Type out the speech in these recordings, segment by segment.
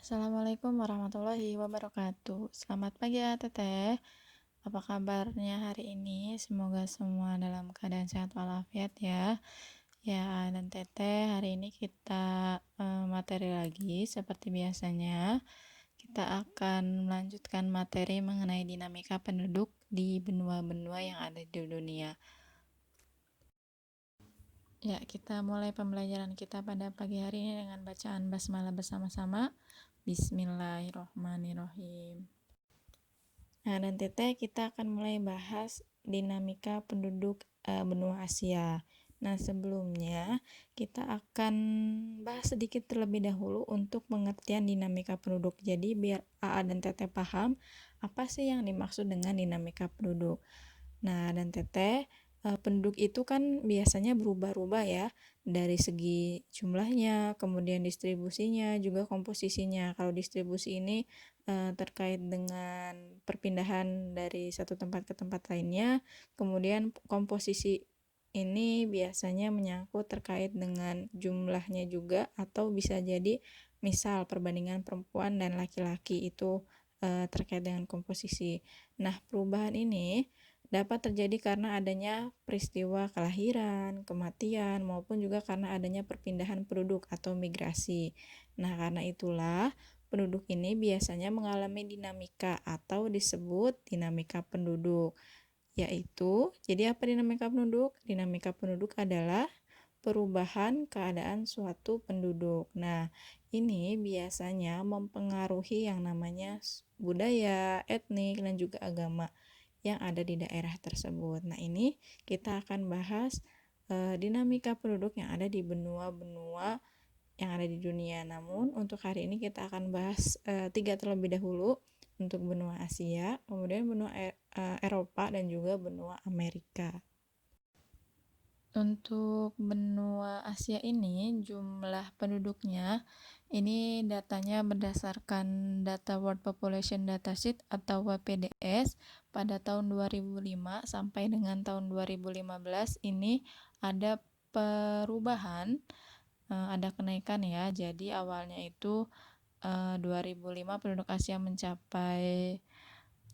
Assalamualaikum warahmatullahi wabarakatuh. Selamat pagi ya Teteh. Apa kabarnya hari ini? Semoga semua dalam keadaan sehat walafiat ya. Ya, dan Teteh, hari ini kita materi lagi seperti biasanya. Kita akan melanjutkan materi mengenai dinamika penduduk di benua-benua yang ada di dunia. Ya, kita mulai pembelajaran kita pada pagi hari ini dengan bacaan basmalah bersama-sama. Bismillahirrohmanirrohim. Nah, dan Teteh, kita akan mulai bahas dinamika penduduk benua Asia. Nah, sebelumnya kita akan bahas sedikit terlebih dahulu untuk pengertian dinamika penduduk. Jadi, biar AA dan Teteh paham apa sih yang dimaksud dengan dinamika penduduk. Nah, dan Teteh, penduduk itu kan biasanya berubah-ubah ya, dari segi jumlahnya, kemudian distribusinya, juga komposisinya. Kalau distribusi ini terkait dengan perpindahan dari satu tempat ke tempat lainnya, kemudian komposisi ini biasanya menyangkut terkait dengan jumlahnya juga, atau bisa jadi misal perbandingan perempuan dan laki-laki itu terkait dengan komposisi. Nah, perubahan ini dapat terjadi karena adanya peristiwa kelahiran, kematian, maupun juga karena adanya perpindahan penduduk atau migrasi. Nah, karena itulah penduduk ini biasanya mengalami dinamika atau disebut dinamika penduduk. Yaitu, jadi apa dinamika penduduk? Dinamika penduduk adalah perubahan keadaan suatu penduduk. Nah, ini biasanya mempengaruhi yang namanya budaya, etnik, dan juga agama yang ada di daerah tersebut. Nah, ini kita akan bahas dinamika penduduk yang ada di benua-benua yang ada di dunia. Namun, untuk hari ini kita akan bahas 3 terlebih dahulu, untuk benua Asia, kemudian benua Eropa, dan juga benua Amerika. Untuk benua Asia ini, jumlah penduduknya ini datanya berdasarkan data World Population Datasheet atau WPDS pada tahun 2005 sampai dengan tahun 2015 ini ada perubahan, ada kenaikan ya. Jadi awalnya itu 2005 penduduk Asia mencapai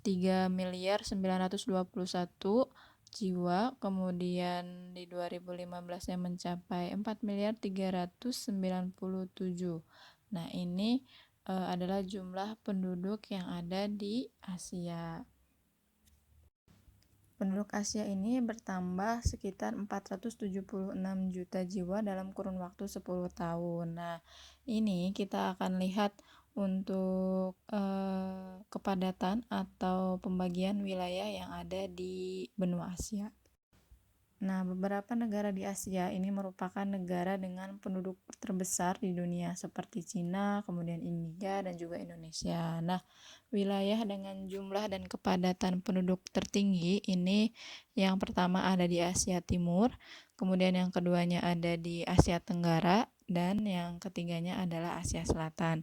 3.921.000.000 jiwa, kemudian di 2015-nya mencapai 4.397.000.000. Nah, ini adalah jumlah penduduk yang ada di Asia. Penduduk Asia ini bertambah sekitar 476 juta jiwa dalam kurun waktu 10 tahun. Nah, ini kita akan lihat untuk kepadatan atau pembagian wilayah yang ada di benua Asia. Nah, beberapa negara di Asia ini merupakan negara dengan penduduk terbesar di dunia seperti Cina, kemudian India, dan juga Indonesia. Nah, wilayah dengan jumlah dan kepadatan penduduk tertinggi ini yang pertama ada di Asia Timur, kemudian yang keduanya ada di Asia Tenggara, dan yang ketiganya adalah Asia Selatan.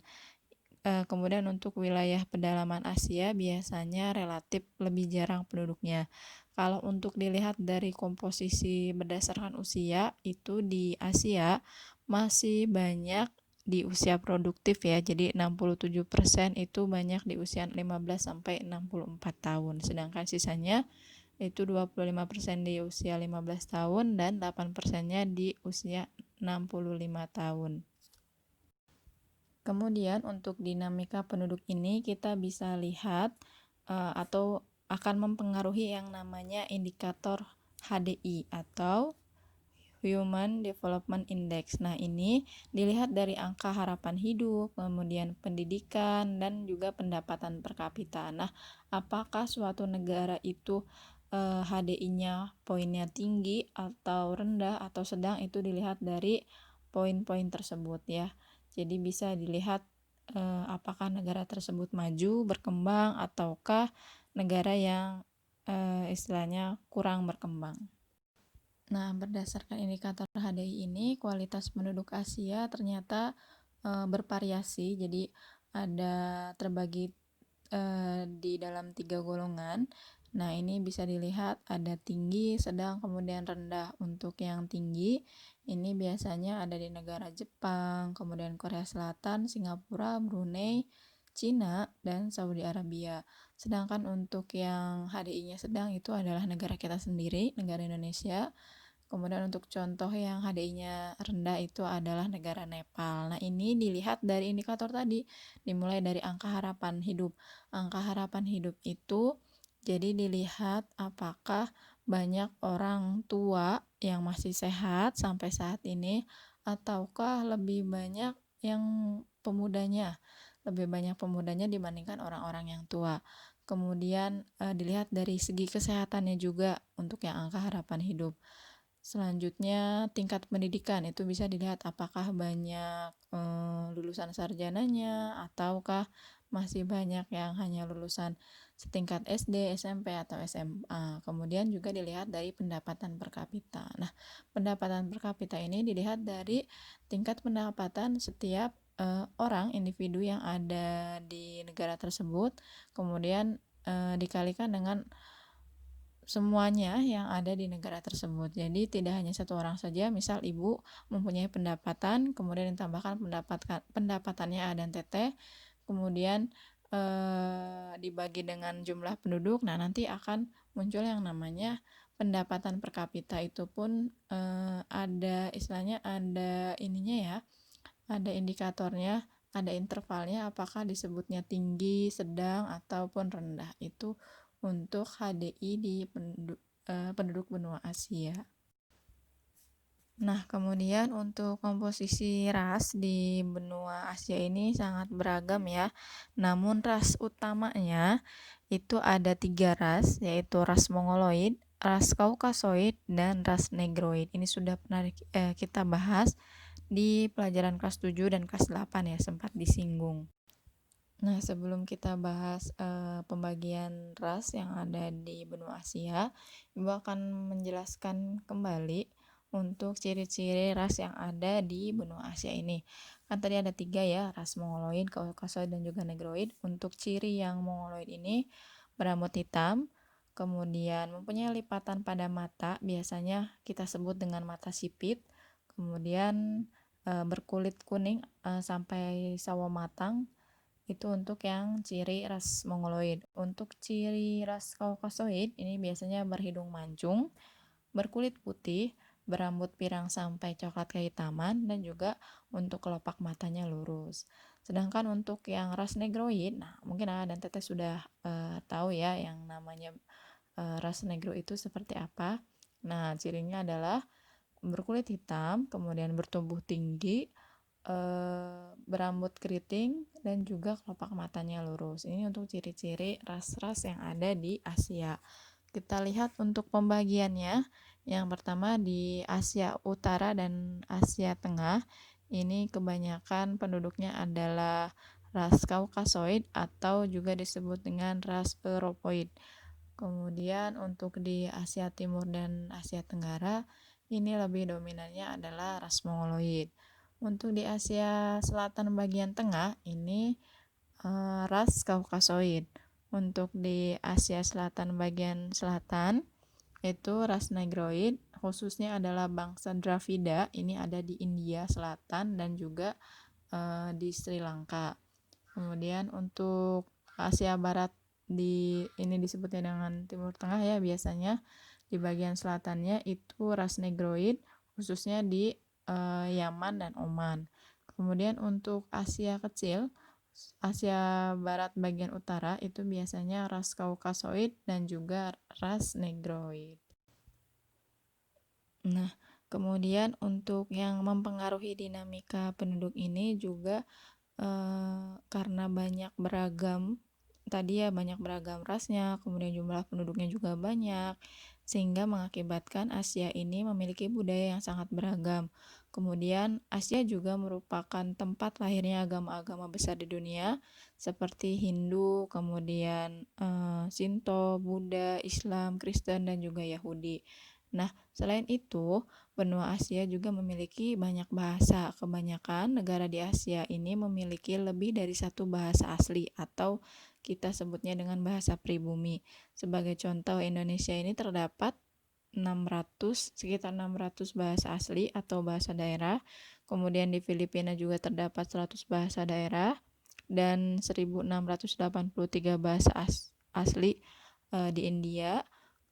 Kemudian untuk wilayah pedalaman Asia biasanya relatif lebih jarang penduduknya. Kalau untuk dilihat dari komposisi berdasarkan usia, itu di Asia masih banyak di usia produktif ya. Jadi 67% itu banyak di usia 15 sampai 64 tahun. Sedangkan sisanya itu 25% di usia 15 tahun dan 8%-nya di usia 65 tahun. Kemudian untuk dinamika penduduk ini kita bisa lihat atau akan mempengaruhi yang namanya indikator HDI atau Human Development Index. Nah, ini dilihat dari angka harapan hidup, kemudian pendidikan, dan juga pendapatan per kapita. Nah, apakah suatu negara itu HDI-nya poinnya tinggi atau rendah atau sedang, itu dilihat dari poin-poin tersebut ya. Jadi bisa dilihat apakah negara tersebut maju, berkembang, ataukah negara yang istilahnya kurang berkembang. Nah, berdasarkan indikator HDI ini, kualitas penduduk Asia ternyata bervariasi. Jadi ada terbagi di dalam 3 golongan. Nah, ini bisa dilihat ada tinggi, sedang, kemudian rendah. Untuk yang tinggi, ini biasanya ada di negara Jepang, kemudian Korea Selatan, Singapura, Brunei, Cina, dan Saudi Arabia. Sedangkan untuk yang HDI-nya sedang itu adalah negara kita sendiri, negara Indonesia. Kemudian untuk contoh yang HDI-nya rendah itu adalah negara Nepal. Nah, ini dilihat dari indikator tadi, dimulai dari angka harapan hidup. Angka harapan hidup itu jadi dilihat apakah banyak orang tua yang masih sehat sampai saat ini ataukah lebih banyak yang pemudanya. Lebih banyak pemudanya dibandingkan orang-orang yang tua. Kemudian dilihat dari segi kesehatannya juga untuk yang angka harapan hidup. Selanjutnya tingkat pendidikan itu bisa dilihat apakah banyak lulusan sarjananya ataukah masih banyak yang hanya lulusan setingkat SD, SMP atau SMA. Kemudian juga dilihat dari pendapatan per kapita. Nah, pendapatan per kapita ini dilihat dari tingkat pendapatan setiap orang individu yang ada di negara tersebut, kemudian dikalikan dengan semuanya yang ada di negara tersebut. Jadi tidak hanya satu orang saja, misal ibu mempunyai pendapatan, kemudian ditambahkan pendapatannya A dan TT, kemudian dibagi dengan jumlah penduduk, nah nanti akan muncul yang namanya pendapatan per kapita. Itu pun ada istilahnya, ada ininya ya, ada indikatornya, ada intervalnya, apakah disebutnya tinggi, sedang, ataupun rendah. Itu untuk HDI di penduduk benua Asia. Nah, kemudian untuk komposisi ras di benua Asia ini sangat beragam ya. Namun ras utamanya itu ada 3 ras, yaitu ras Mongoloid, ras Kaukasoid, dan ras Negroid. Ini sudah pernah kita bahas di pelajaran kelas 7 dan kelas 8 ya, sempat disinggung. Nah, sebelum kita bahas pembagian ras yang ada di benua Asia, Ibu akan menjelaskan kembali untuk ciri-ciri ras yang ada di benua Asia ini. Kan tadi ada 3 ya, ras Mongoloid, Kaukasoid, dan juga Negroid. Untuk ciri yang Mongoloid ini berambut hitam, kemudian mempunyai lipatan pada mata, biasanya kita sebut dengan mata sipit, kemudian berkulit kuning sampai sawo matang. Itu untuk yang ciri ras Mongoloid. Untuk ciri ras Kaukasoid, ini biasanya berhidung mancung, berkulit putih, berambut pirang sampai coklat kehitaman, dan juga untuk kelopak matanya lurus. Sedangkan untuk yang ras Negroid, nah mungkin dan Teteh sudah tahu ya yang namanya ras Negro itu seperti apa. Nah, cirinya adalah berkulit hitam, kemudian bertubuh tinggi, berambut keriting, dan juga kelopak matanya lurus. Ini untuk ciri-ciri ras-ras yang ada di Asia. Kita lihat untuk pembagiannya. Yang pertama di Asia Utara dan Asia Tengah. Ini kebanyakan penduduknya adalah ras Kaukasoid atau juga disebut dengan ras Europoid. Kemudian untuk di Asia Timur dan Asia Tenggara, ini lebih dominannya adalah ras Mongoloid. Untuk di Asia Selatan bagian tengah, ini ras Kaukasoid. Untuk di Asia Selatan bagian selatan, itu ras Negroid, khususnya adalah bangsa Dravida. Ini ada di India Selatan dan juga di Sri Lanka. Kemudian untuk Asia Barat, ini disebutnya dengan Timur Tengah ya, biasanya di bagian selatannya itu ras Negroid, khususnya di Yaman dan Oman. Kemudian untuk Asia kecil, Asia Barat bagian utara itu biasanya ras Kaukasoid dan juga ras Negroid. Nah, kemudian untuk yang mempengaruhi dinamika penduduk ini juga karena banyak beragam tadi ya, banyak beragam rasnya, kemudian jumlah penduduknya juga banyak, sehingga mengakibatkan Asia ini memiliki budaya yang sangat beragam. Kemudian Asia juga merupakan tempat lahirnya agama-agama besar di dunia seperti Hindu, kemudian Shinto, Buddha, Islam, Kristen, dan juga Yahudi. Nah, selain itu, benua Asia juga memiliki banyak bahasa. Kebanyakan negara di Asia ini memiliki lebih dari satu bahasa asli atau kita sebutnya dengan bahasa pribumi. Sebagai contoh, Indonesia ini terdapat sekitar 600 bahasa asli atau bahasa daerah. Kemudian di Filipina juga terdapat 100 bahasa daerah dan 1683 bahasa asli di India.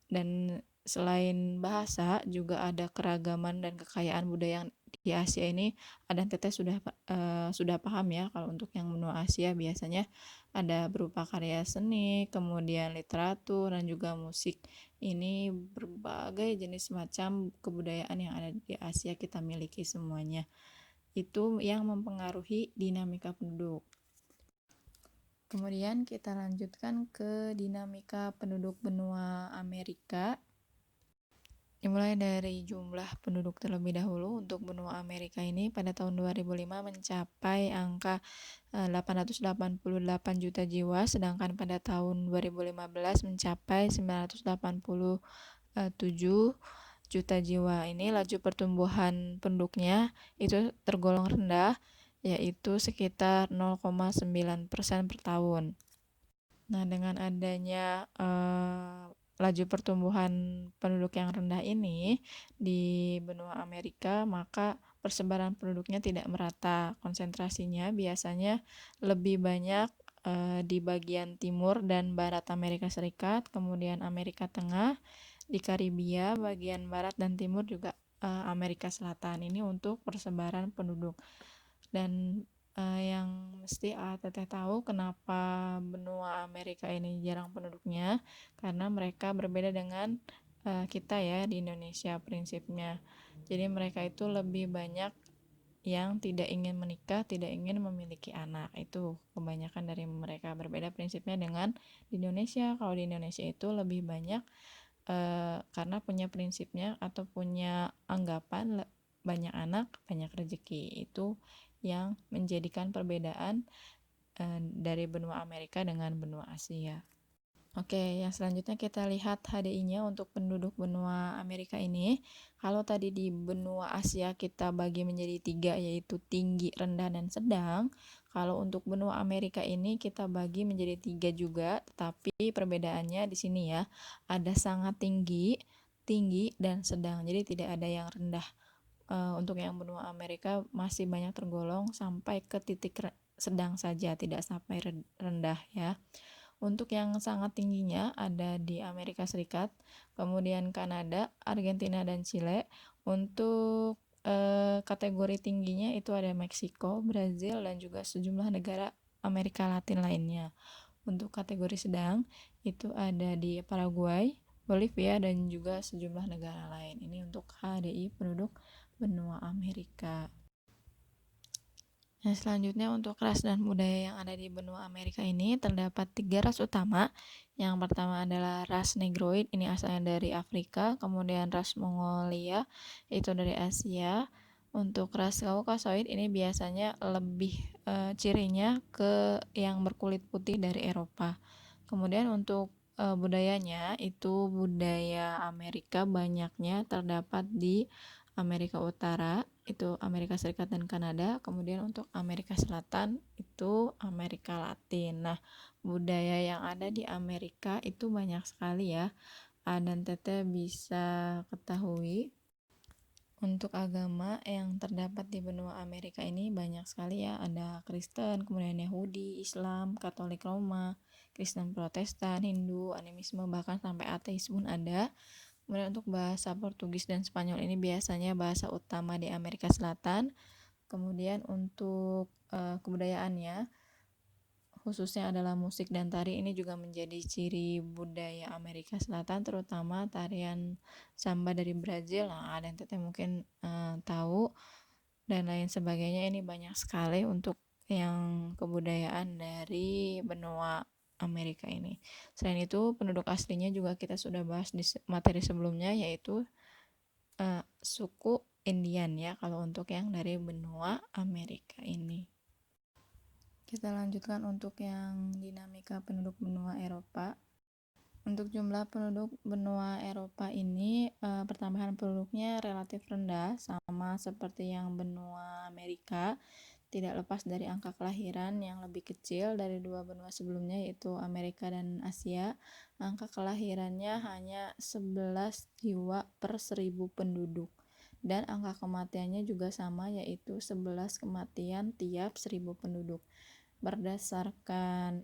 Dan selain bahasa juga ada keragaman dan kekayaan budaya yang di Asia ini. Adan Teteh sudah paham ya, kalau untuk yang benua Asia biasanya ada berupa karya seni, kemudian literatur dan juga musik. Ini berbagai jenis macam kebudayaan yang ada di Asia kita miliki semuanya. Itu yang mempengaruhi dinamika penduduk. Kemudian kita lanjutkan ke dinamika penduduk benua Amerika. Dimulai dari jumlah penduduk terlebih dahulu. Untuk benua Amerika ini pada tahun 2005 mencapai angka 888 juta jiwa, sedangkan pada tahun 2015 mencapai 987 juta jiwa. Ini laju pertumbuhan penduduknya itu tergolong rendah, yaitu sekitar 0,9% per tahun. Nah, dengan adanya laju pertumbuhan penduduk yang rendah ini di benua Amerika, maka persebaran penduduknya tidak merata. Konsentrasinya biasanya lebih banyak di bagian timur dan barat Amerika Serikat, kemudian Amerika Tengah, di Karibia, bagian barat dan timur juga Amerika Selatan. Ini untuk persebaran penduduk. Dan yang mesti Teteh tahu kenapa benua Amerika ini jarang penduduknya, karena mereka berbeda dengan kita ya di Indonesia prinsipnya. Jadi mereka itu lebih banyak yang tidak ingin menikah, tidak ingin memiliki anak. Itu kebanyakan dari mereka. Berbeda prinsipnya dengan di Indonesia. Kalau di Indonesia itu lebih banyak karena punya prinsipnya atau punya anggapan banyak anak, banyak rezeki. Itu yang menjadikan perbedaan dari benua Amerika dengan benua Asia. Oke, yang selanjutnya kita lihat HDI-nya untuk penduduk benua Amerika ini. Kalau tadi di benua Asia kita bagi menjadi 3, yaitu tinggi, rendah, dan sedang. Kalau untuk benua Amerika ini kita bagi menjadi 3 juga, tetapi perbedaannya di sini ya, ada sangat tinggi, tinggi, dan sedang. Jadi tidak ada yang rendah. Untuk yang benua Amerika masih banyak tergolong sampai ke titik sedang saja, tidak sampai rendah ya. Untuk yang sangat tingginya ada di Amerika Serikat, kemudian Kanada, Argentina, dan Chile. Untuk kategori tingginya itu ada Meksiko, Brazil, dan juga sejumlah negara Amerika Latin lainnya. Untuk kategori sedang itu ada di Paraguay, Bolivia, dan juga sejumlah negara lain. Ini untuk HDI penduduk benua Amerika. Nah, selanjutnya untuk ras dan budaya yang ada di benua Amerika ini terdapat 3 ras utama. Yang pertama adalah ras Negroid, ini asalnya dari Afrika, kemudian ras Mongolia, itu dari Asia. Untuk ras Kaukasoid ini biasanya lebih cirinya ke yang berkulit putih dari Eropa. Kemudian untuk budayanya itu budaya Amerika banyaknya terdapat di Amerika Utara, itu Amerika Serikat dan Kanada. Kemudian untuk Amerika Selatan itu Amerika Latin. Nah, budaya yang ada di Amerika itu banyak sekali ya. Dan Teteh bisa ketahui untuk agama yang terdapat di benua Amerika ini banyak sekali ya. Ada Kristen, kemudian Yahudi, Islam, Katolik Roma, Kristen Protestan, Hindu, animisme, bahkan sampai ateis pun ada. Kemudian untuk bahasa Portugis dan Spanyol ini biasanya bahasa utama di Amerika Selatan. Kemudian untuk kebudayaannya khususnya adalah musik dan tari, ini juga menjadi ciri budaya Amerika Selatan, terutama tarian samba dari Brazil. Nah, ada yang Teteh mungkin tahu dan lain sebagainya. Ini banyak sekali untuk yang kebudayaan dari benua Amerika ini. Selain itu, penduduk aslinya juga kita sudah bahas di materi sebelumnya, yaitu suku Indian ya, kalau untuk yang dari benua Amerika ini. Kita lanjutkan untuk yang dinamika penduduk benua Eropa. Untuk jumlah penduduk benua Eropa ini, pertambahan penduduknya relatif rendah, sama seperti yang benua Amerika, tidak lepas dari angka kelahiran yang lebih kecil dari dua benua sebelumnya, yaitu Amerika dan Asia. Angka kelahirannya hanya 11 jiwa per 1.000 penduduk. Dan angka kematiannya juga sama, yaitu 11 kematian tiap 1.000 penduduk. Berdasarkan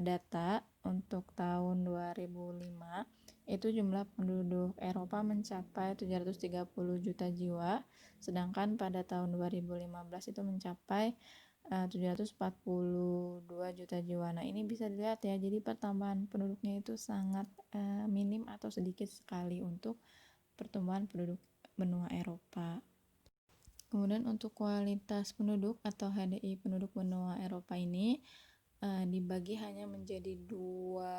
data untuk tahun 2005, itu jumlah penduduk Eropa mencapai 730 juta jiwa, sedangkan pada tahun 2015 itu mencapai 742 juta jiwa. Nah, ini bisa dilihat ya, jadi pertambahan penduduknya itu sangat minim atau sedikit sekali untuk pertumbuhan penduduk benua Eropa. Kemudian untuk kualitas penduduk atau HDI penduduk benua Eropa ini dibagi hanya menjadi dua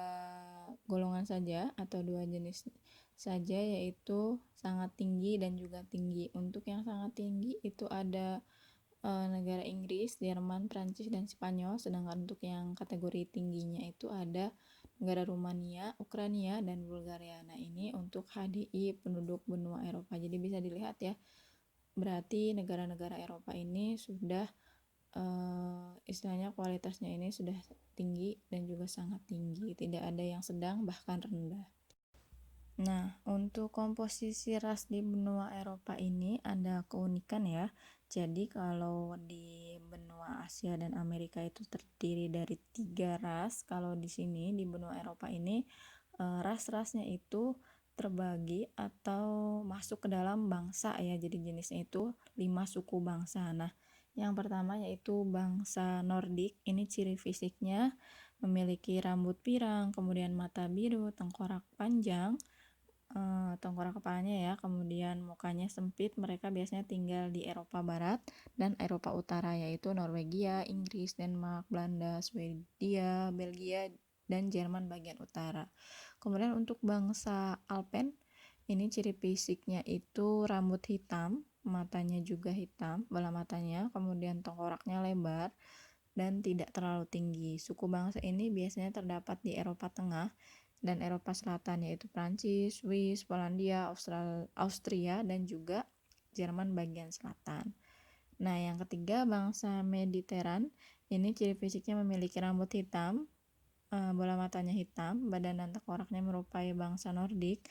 golongan saja atau dua jenis saja, yaitu sangat tinggi dan juga tinggi. Untuk yang sangat tinggi itu ada negara Inggris, Jerman, Prancis, dan Spanyol, sedangkan untuk yang kategori tingginya itu ada negara Rumania, Ukraina, dan Bulgaria. Nah, ini untuk HDI penduduk benua Eropa. Jadi bisa dilihat ya, berarti negara-negara Eropa ini sudah istilahnya kualitasnya ini sudah tinggi dan juga sangat tinggi, tidak ada yang sedang bahkan rendah. Nah, untuk komposisi ras di benua Eropa ini ada keunikan ya. Jadi kalau di benua Asia dan Amerika itu terdiri dari 3 ras, kalau di sini di benua Eropa ini ras-rasnya itu terbagi atau masuk ke dalam bangsa ya. Jadi jenisnya itu 5 suku bangsa. Nah, yang pertama yaitu bangsa Nordik. Ini ciri fisiknya memiliki rambut pirang, kemudian mata biru, tengkorak panjang, tengkorak kepalanya ya, kemudian mukanya sempit. Mereka biasanya tinggal di Eropa Barat dan Eropa Utara, yaitu Norwegia, Inggris, Denmark, Belanda, Swedia, Belgia, dan Jerman bagian utara. Kemudian untuk bangsa Alpen, ini ciri fisiknya itu rambut hitam, matanya juga hitam, bola matanya, kemudian tengkoraknya lebar dan tidak terlalu tinggi. Suku bangsa ini biasanya terdapat di Eropa Tengah dan Eropa Selatan, yaitu Prancis, Swiss, Polandia, Austria, dan juga Jerman bagian selatan. Nah, yang ketiga bangsa Mediteran, ini ciri fisiknya memiliki rambut hitam, bola matanya hitam, badan dan tengkoraknya menyerupai bangsa Nordik.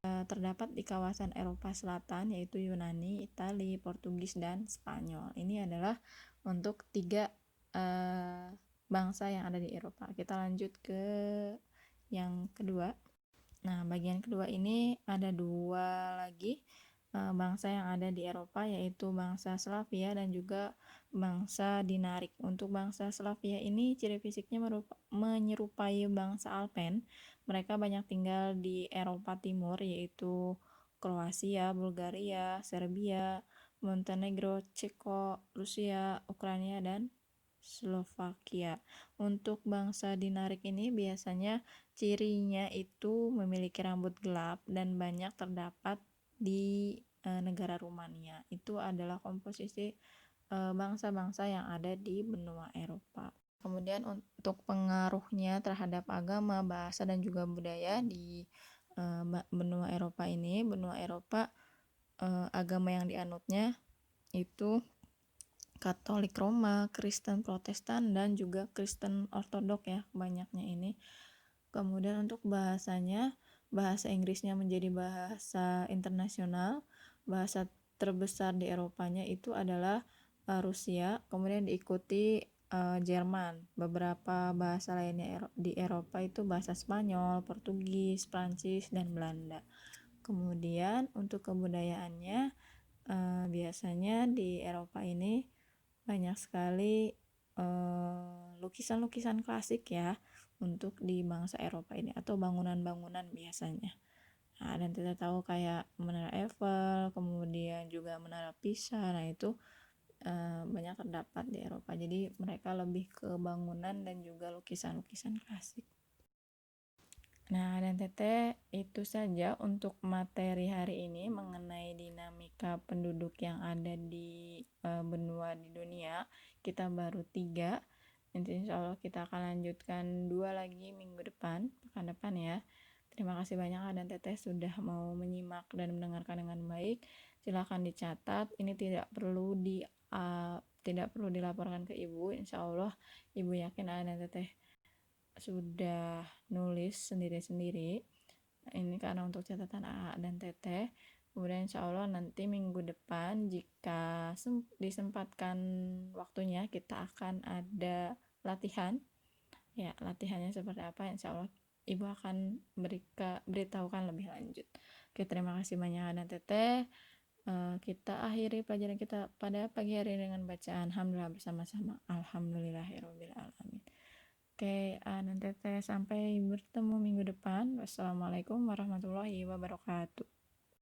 Terdapat di kawasan Eropa Selatan, yaitu Yunani, Italia, Portugis, dan Spanyol. Ini adalah untuk 3 bangsa yang ada di Eropa. Kita lanjut ke yang kedua. Nah, bagian kedua ini ada 2 lagi bangsa yang ada di Eropa, yaitu bangsa Slavia dan juga bangsa Dinarik. Untuk bangsa Slavia ini ciri fisiknya menyerupai bangsa Alpen. Mereka banyak tinggal di Eropa Timur, yaitu Kroasia, Bulgaria, Serbia, Montenegro, Ceko, Rusia, Ukraina, dan Slovakia. Untuk bangsa Dinarik ini biasanya cirinya itu memiliki rambut gelap dan banyak terdapat di negara Rumania. Itu adalah komposisi bangsa-bangsa yang ada di benua Eropa. Kemudian untuk pengaruhnya terhadap agama, bahasa, dan juga budaya di benua Eropa ini, benua Eropa agama yang dianutnya itu Katolik Roma, Kristen Protestan, dan juga Kristen Ortodok ya, banyaknya ini. Kemudian untuk bahasanya, bahasa Inggrisnya menjadi bahasa internasional. Bahasa terbesar di Eropanya itu adalah Rusia, kemudian diikuti Jerman. Beberapa bahasa lainnya di Eropa itu bahasa Spanyol, Portugis, Prancis, dan Belanda. Kemudian untuk kebudayaannya biasanya di Eropa ini banyak sekali lukisan-lukisan klasik ya untuk di bangsa Eropa ini, atau bangunan-bangunan biasanya. Nah, dan kita tahu kayak Menara Eiffel, kemudian juga Menara Pisa. Nah, itu banyak terdapat di Eropa. Jadi mereka lebih ke bangunan dan juga lukisan-lukisan klasik. Nah, dan Teteh, itu saja untuk materi hari ini mengenai dinamika penduduk yang ada di benua di dunia. Kita baru 3 Nanti insya Allah kita akan lanjutkan 2 lagi minggu depan, pekan depan ya. Terima kasih banyak Kak dan Teteh sudah mau menyimak dan mendengarkan dengan baik. Silahkan dicatat, ini tidak perlu dilaporkan ke Ibu. Insya Allah Ibu yakin Kak dan Teteh sudah nulis sendiri-sendiri. Ini karena untuk catatan AA dan Teteh. Kemudian insya Allah nanti minggu depan jika disempatkan waktunya kita akan ada latihan. Ya, latihannya seperti apa insya Allah Ibu akan beritahukan lebih lanjut. Oke, terima kasih banyak dan Teteh. Kita akhiri pelajaran kita pada pagi hari dengan bacaan Alhamdulillah bersama-sama. Alhamdulillahirabbil alamin. Oke, dan Teteh sampai bertemu minggu depan. Wassalamualaikum warahmatullahi wabarakatuh.